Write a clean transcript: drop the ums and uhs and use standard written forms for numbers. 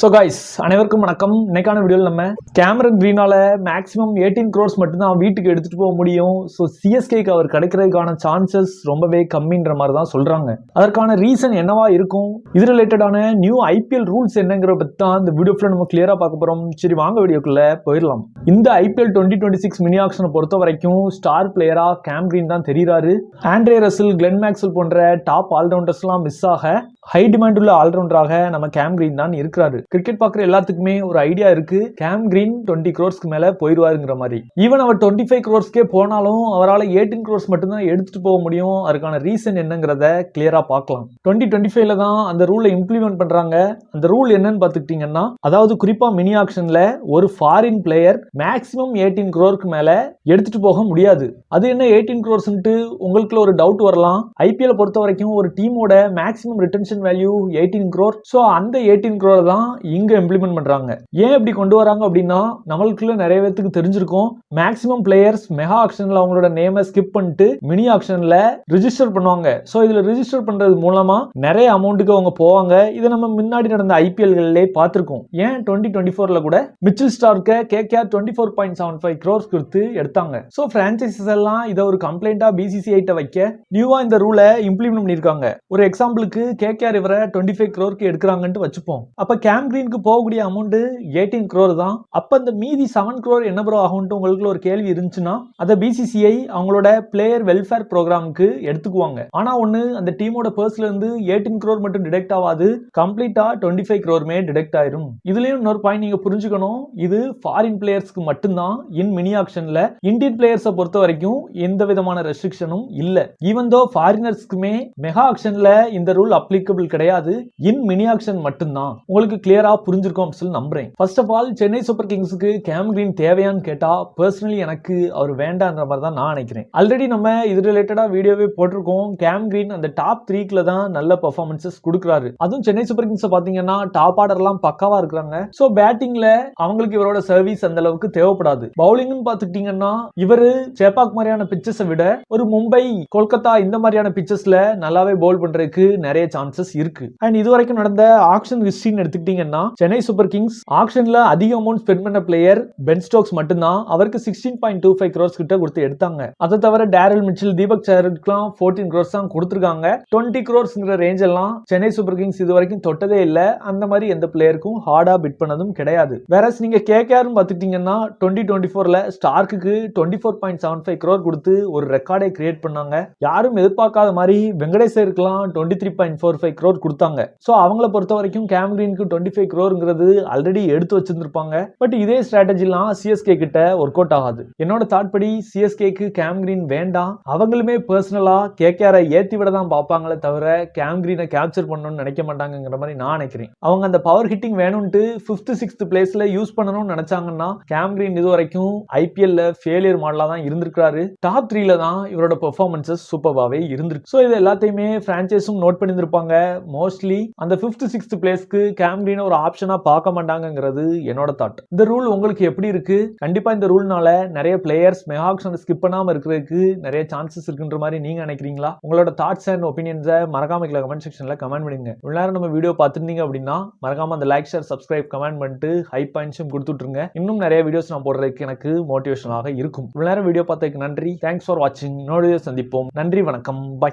So guys அனைவருக்கும் வணக்கம். இன்னைக்கான வீடியோவில் நம்ம கேமரன் கிரீனால மேக்ஸிமம் 18 crores மட்டும்தான் வீட்டுக்கு எடுத்துட்டு போக முடியும். ஸோ சிஎஸ்கேக்கு அவர் கிடைக்கிறதுக்கான சான்சஸ் ரொம்பவே கம்மின்ற மாதிரி தான் சொல்றாங்க. அதற்கான ரீசன் என்னவா இருக்கும், இது ரிலேட்டடான நியூ ஐபிஎல் ரூல்ஸ் என்னங்கிற பத்தி தான் இந்த வீடியோக்குள்ள நம்ம கிளியரா பார்க்க போறோம். சரி வாங்க வீடியோக்குள்ள போயிடலாம். இந்த ஐபிஎல் 2026 மினி ஆக்ஷனை பொறுத்த வரைக்கும் ஸ்டார் பிளேயரா கேம் கிரீன் தான் தெரிகிறாரு. ஆண்ட்ரே ரசல், கிளென் மேக்ஸ்வெல் போன்ற டாப் ஆல்ரவுண்டர்ஸ்லாம் மிஸ் ஆக ஹை டிமாண்ட் உள்ள ஆல்ரவுண்டராக நம்ம கேம் கிரீன் தான் இருக்கிறாரு. கிரிக்கெட் பார்க்குற எல்லாத்துக்குமே ஒரு ஐடியா இருக்கு, கேம் கிரீன் 20 crores மேல போயிடுவாருங்கிற மாதிரி. ஈவன் அவர் 25 crores போனாலும் அவரால் 18 crores மட்டும்தான் எடுத்துட்டு போக முடியும். அதுக்கான ரீசன் என்னங்கிறத கிளியரா பார்க்கலாம். 2025ல தான் அந்த ரூலை இம்ப்ளிமெண்ட் பண்றாங்க. அந்த ரூல் என்னன்னு பார்த்துக்கிட்டீங்கன்னா, அதாவது குறிப்பா மினி ஆக்ஷன்ல ஒரு ஃபாரின் பிளேயர் மேக்ஸிமம் 18 crores மேல எடுத்துட்டு போக முடியாது. அது என்ன 18 crores உங்களுக்குள்ள ஒரு டவுட் வரலாம். ஐபிஎல் பொறுத்த வரைக்கும் ஒரு டீமோட maximum retention value 18 crore. So அந்த 18 crore தான் இங்க இம்ப்ளிமெண்ட் பண்றாங்க. ஏன் இப்படி கொண்டு வராங்க அப்படின்னா, நம்மளுக்குள்ள நிறைய பேருக்கு தெரிஞ்சிருக்கும், மேக்ஸிமம் பிளேயர்ஸ் மெகா ஆக்ஷன்ல அவங்களோட நேமை ஸ்கிப் பண்ணிட்டு மினி ஆக்ஷன்ல ரிஜிஸ்டர் பண்ணுவாங்க. ஸோ இதுல ரிஜிஸ்டர் பண்றது மூலமா நிறைய அமௌண்ட்டுக்கு அவங்க போவாங்க. இதை நம்ம முன்னாடி நடந்த ஐபிஎல்களே பார்த்திருக்கோம். ஏன் 2024ல கூட மிச்சல் ஸ்டார்க்க கேகேஆர் 24.75 crores கொடுத்து எடுத்தாங்க. ஸோ பிரான்சைசஸ் எல்லாம் இதை ஒரு கம்ப்ளைண்டா பிசிசிஐ வைக்க நியூவா இந்த ரூலை இம்ப்ளிமெண்ட் பண்ணிருக்காங்க. ஒரு எக்ஸாம்பிளுக்கு கேகேஆர் இவரை 25 crore எடுக்கிறாங்கன்னு வச்சுப்போம். அப்ப கேம் கிரீனுக்கு போகக்கூடிய அமௌண்ட் 18 crore தான். அப்ப இந்த மீதி 7 crore என்ன ப்ரோ ஆகும்னு உங்களுக்கு ஒரு கேள்வி இருந்துச்சுன்னா, அதை பிசிசிஐ அவங்களோட பிளேயர் வெல்ஃபேர் ப்ரோக்ராமுக்கு எடுத்துக்குவாங்க. ஆனா ஒண்ணு, அந்த டீமோட பர்ஸ்ல இருந்து 18 crore மட்டும் டிடெக்ட் ஆகாது, கம்ப்ளீட்டா 25 crore டிடெக்ட் ஆயிரும். இதுலயும் இன்னொரு பாயிண்ட் நீங்க புரிஞ்சுக்கணும், இது ஃபாரின் பிளேயர்ஸ்க்கு மட்டும்தான் இன் மினி ஆக்ஷன்ல. இந்தியன் பிளேயர்ஸை பொறுத்த வரைக்கும் எந்த விதமான ரெஸ்ட்ரிக்ஷனும் இல்ல. ஈவன் தோ ஃபாரினர்ஸ்க்குமே மெகா ஆக்ஷன்ல இந்த ரூல் அப்ளிகபிள் கிடையாது, இன் மினி ஆக்ஷன் மட்டும்தான். உங்களுக்கு கிளியரா புரிஞ்சிருக்கும் சொல்லி நம்புறேன். First of all, Chennai super கிங்ஸ்க்கு கேம் கிரீன் தேவையான்னு கேட்டா பர்சனலி எனக்கு அவர் வேண்டான்ற மாதிரி தான் நான் நினைக்கிறேன். ஆல்ரெடி நம்ம இது ரிலேட்டடா வீடியோவே போட்டிருக்கோம். கேம் கிரீன் அந்த டாப் 3க்குல தான் நல்ல பெர்ஃபார்மன்சஸ் கொடுக்குறாரு. அதுவும் சென்னை சூப்பர் கிங்ஸ் பாத்தீங்கன்னா டாப் ஆர்டர் எல்லாம் பக்காவா இருக்காங்க. சோ பேட்டிங்ல அவங்களுக்கு இவரோட சர்வீஸ் அந்த அளவுக்கு தேவைப்படாது. பவுலிங்னு பாத்துக்கிட்டீங்கன்னா இவரு சேப்பாக் மாதிரியான பிச்சஸை விட ஒரு மும்பை, கொல்கத்தா இந்த மாதிரியான பிச்சஸ்ல நல்லாவே பவுல் பண்றதுக்கு நிறைய சான்சஸ் இருக்கு. அண்ட் இதுவரைக்கும் நடந்த ஆக்ஷன் ஹிஸ்டரின்னு எடுத்துக்கிட்டீங்கன்னா, சென்னை சூப்பர் கிங்ஸ் ஆக்ஷன்ல அதிக அமௌண்ட் ஸ்பெண்ட் பண்ண பிளேயர் பென் ஸ்டோக்ஸ் மட்டும்தான். அவருக்கு 16.25 crores கிட்ட கொடுத்து எடுத்தாங்க. அதை தவிர டேரல் மிச்சல், தீபக் சஹருக்குலாம் 14 crores தான் கொடுத்திருக்காங்க. 20 crores ரேஞ்ச் எல்லாம் சென்னை சூப்பர் கிங்ஸ் இது வரைக்கும் தொட்டதே இல்ல. அந்த மாதிரி எந்த பிளேயருக்கும் ஹார்டா பிட் பண்ணதும் கிடையாது. வேற நீங்க கேகேஆர் பாத்துக்கிட்டீங்கன்னா 2024ல ஸ்டார்க்கு 24.75 crore கொடுத்து ஒரு ரெக்கார்டை கிரியேட் பண்ணாங்க. யாரும் எதிர்பார்க்காத மாதிரி வெங்கடேசருக்குலாம் 23.45 crore கொடுத்தாங்க. சோ அவங்கள பொறுத்த வரைக்கும் கேம் கிரீனுக்கு 25 crore ஆல்ரெடி எடுத்து வச்சிருந்திருப்பாங்க. பட் இதே ஸ்ட்ராட்டஜிலாம் சிஎஸ்கே கிட்ட ஒர்க் அவுட் ஆகாது. என்னோட தாட் படி சிஎஸ்கேக்கு கேம் கிரீன் வேண்டாம். அவங்களுமே பர்சனலா கேகேஆரை ஏத்தி விட தான் பார்ப்பாங்களே தவிர கேம் கிரீனை கேப்சர் பண்ணணும்னு நினைக்க மாட்டாங்கிற மாதிரி நான் நினைக்கிறேன். அவங்க அந்த பவர் ஹிட்டிங் வேணும்ட்டு 5th 6th பிளேஸ்ல யூஸ் பண்ணணும்னு நினைச்சாங்கன்னா, கேம் கிரீன் இது வரைக்கும் ஐபிஎல்ல ஃபெயிலியர் மாடலா தான் இருந்திருக்காரு. டாப் 3ல தான் இவரோட பெர்ஃபார்மன்சஸ் சூப்பர்வாவே இருந்திருக்கு. சோ இது எல்லாத்தையுமே பிரான்சைஸும் நோட் பண்ணியிருப்பாங்க. மோஸ்ட்லி அந்த 5th 6th பிளேஸ்க்கு கேம் கிரீன் ஒரு ஆப்ஷனா பார்க்க மாட்டாங்கிறது என்னோட தாட். இந்த ரூல் உங்களுக்கு எப்படி இருக்கு? கண்டிப்பா இந்த ரூல்னால நிறைய பிளேயர்ஸ் மெகா ஆக்ஷன் ஸ்கிப் பண்ணாம இருக்கிறதுக்கு நிறைய சான்சஸ் இருக்குன்ற மாதிரி நீங்க நினைக்கிறீங்களா? உங்களோட தாட்ஸ் அண்ட் ஒபினியன்ஸை மறக்காம கமெண்ட் செக்ஷன்ல கமெண்ட் பண்ணுங்க. இவ்வளவு நேரம் நம்ம வீடியோ பார்த்துருந்தீங்க அப்படின்னா மறக்காம அந்த லைக், ஷேர், சப்ஸ்கிரைப், கமெண்ட் பண்ணிட்டு ஹை பாயிண்ட்ஸும் கொடுத்துட்டுருங்க. இன்னும் நிறைய வீடியோஸ் நான் போடுறதுக்கு எனக்கு மோட்டிவேஷனாக இருக்கும். இவ்வளவு நேரம் வீடியோ பார்த்ததுக்கு நன்றி. தேங்க்ஸ் ஃபார் வாட்சிங். இன்னொரு வீடியோ சந்திப்போம். நன்றி, வணக்கம், பை.